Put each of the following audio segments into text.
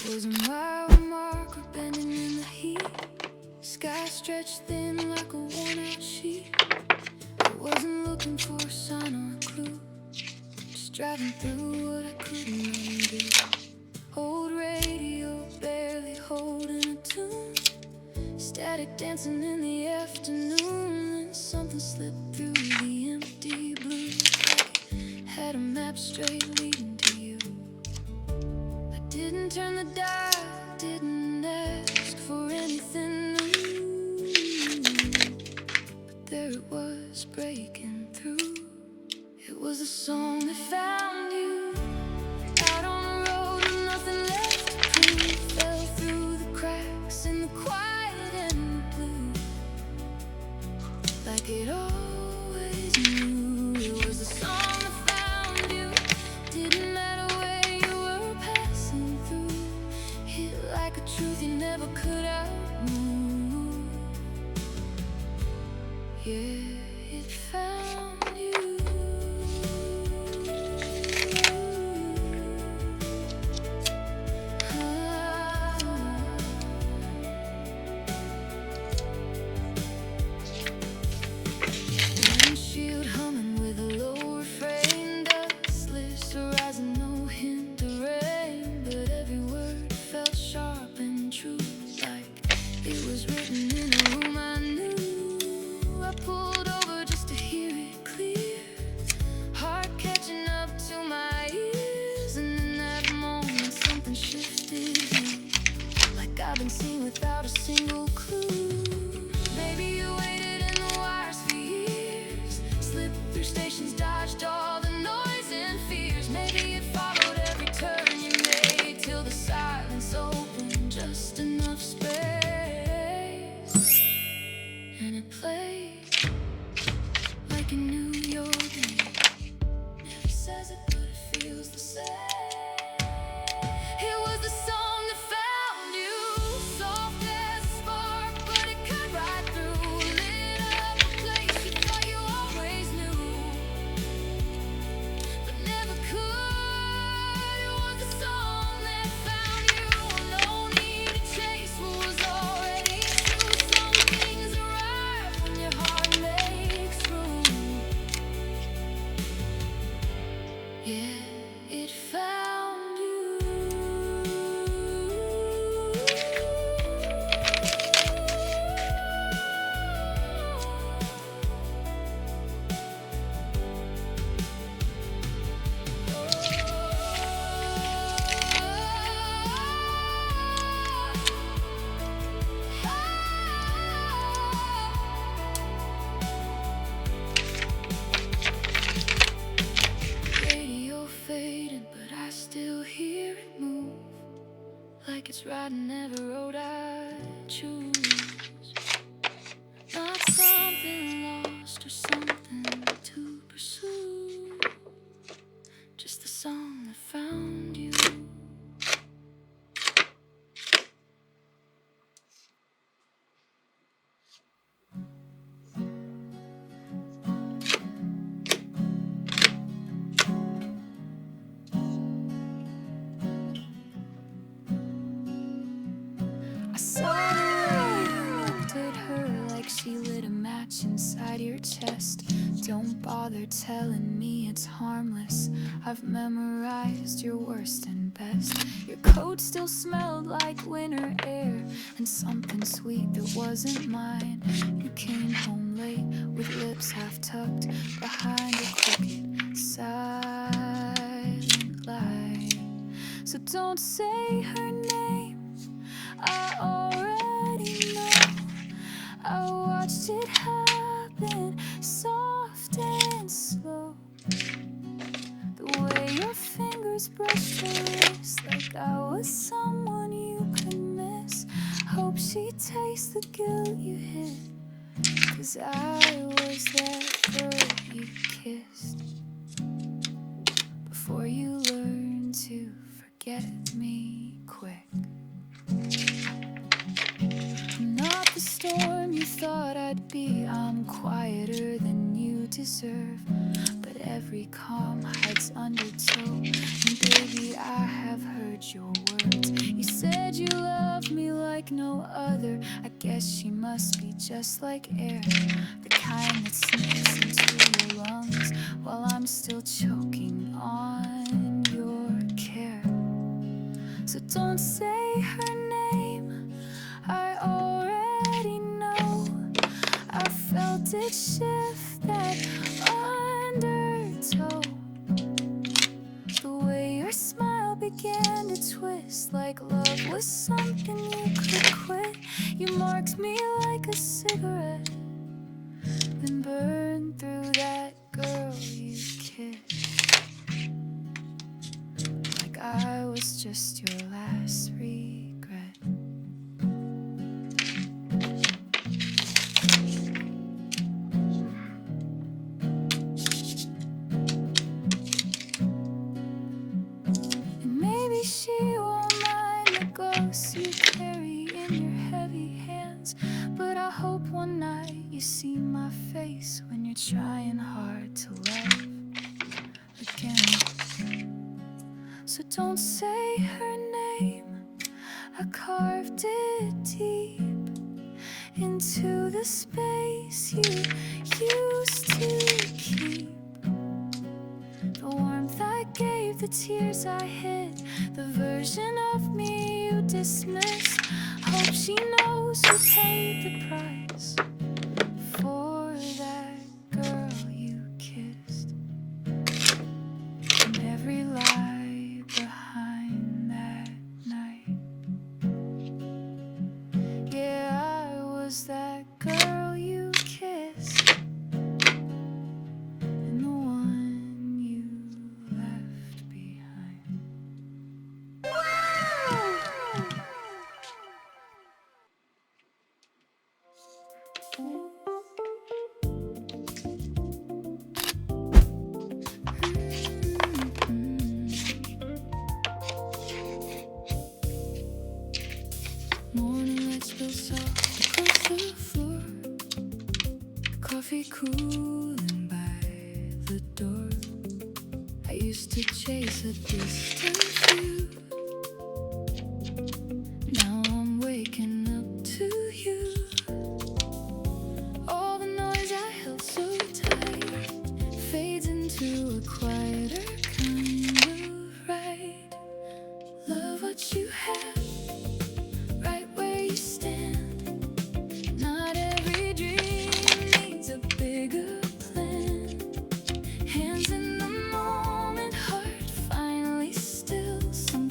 Was a mile marker bending in the heat. Sky stretched thin like a worn-out sheet. I wasn't looking for a sign or a clue, just driving through what I couldn't undo. Old radio barely holding a tune, static dancing in the afternoon. And something slipped through the empty blue, like it had a map straight leading to you. I didn't turn the dial, didn't ask for anything new, but there it was breaking through. It was a song that found you out on the road with nothing left to prove. Fell through the cracks in the quiet and the blue, like it always knew. It was a song that found you, didn't matter where you were passing through. Hit like a truth you never could outmove. Yeah, it found you. Windshield humming with a low refrain, dustless horizon, no hint of rain, but every word felt sharp and true, like it was written in a room I knew. I pulled over just to hear it clear, heart catching up to my ears, and in that moment something shifted here, like I've been seen without a single clue. Maybe you waited in the wires for years, slipped through stations, dodged all the noise and fears. Maybe it followed every turn you made, till the silence opened just enough space, and it played like you knew your name. Never says it, but it feels the same. It was the song that found you, soft as a spark, but it cut right through. Lit up a place you thought you always knew, but never could. It was the song that found you, no need to chase what was already true. Some things arrive when your heart makes room. Yeah, it found you. Radio faded, but I still hear it move, like it's riding every road I choose. Not something lost or something to pursue, just the song that found you. I saw the way you looked at her, like she lit a match inside your chest. Don't bother telling me it's harmless, I've memorized your worst and best. Your coat still smelled like winter air, and something sweet that wasn't mine. You came home late with lips half tucked behind a crooked silent lie. So don't say her name, I already know. I watched it happen, soft and slow. The way your fingers brushed her wrist, like I was someone you could miss. Hope she tastes the guilt you hid, 'cause I was that girl you kissed before you learned to forget me quick. I'm not the storm you thought I'd be, I'm quieter than you deserve. But every calm hides undertow. And baby, I have heard your words. You said you love me like no other. I guess she must be just like air, the kind that sneaks into your lungs while I'm still choking on your care. So don't say her name, I already know. I felt it shift that undertow. The way your smile began to twist, like love was something you could quit. You marked me like a cigarette, then burned through that girl you kissed, like I was just your last regret. And maybe she won't mind the ghosts you carry in your heavy hands, but I hope one night you see my face when you're trying hard to love again. So don't say her name, I carved it deep into the space you used to keep. The warmth I gave, the tears I hid, the version of me you dismissed. Hope she knows who paid the price for that girl you kissed, and every lie behind that night. Yeah, I was that girl you kissed, and the one you left behind. Morning light spills soft across the floor, coffee cooling by the door. I used to chase a distant view, now I'm waking up to you. All the noise I held so tight fades into a quieter kind of right. Love what you have, right where you stand. Not every dream needs a bigger plan. Hands in the moment, heart finally still. Some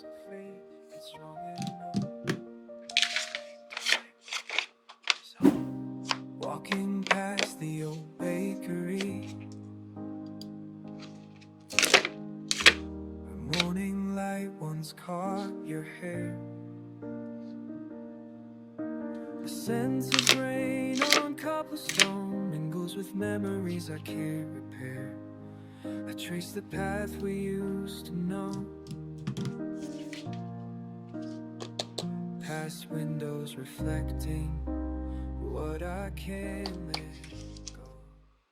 so faith is strong enough. So, walking past the old bakery, the morning light once caught your hair. The scent of rain on cobblestone mingles with memories I can't repair. I trace the path we used to know, past windows reflecting what I can't live.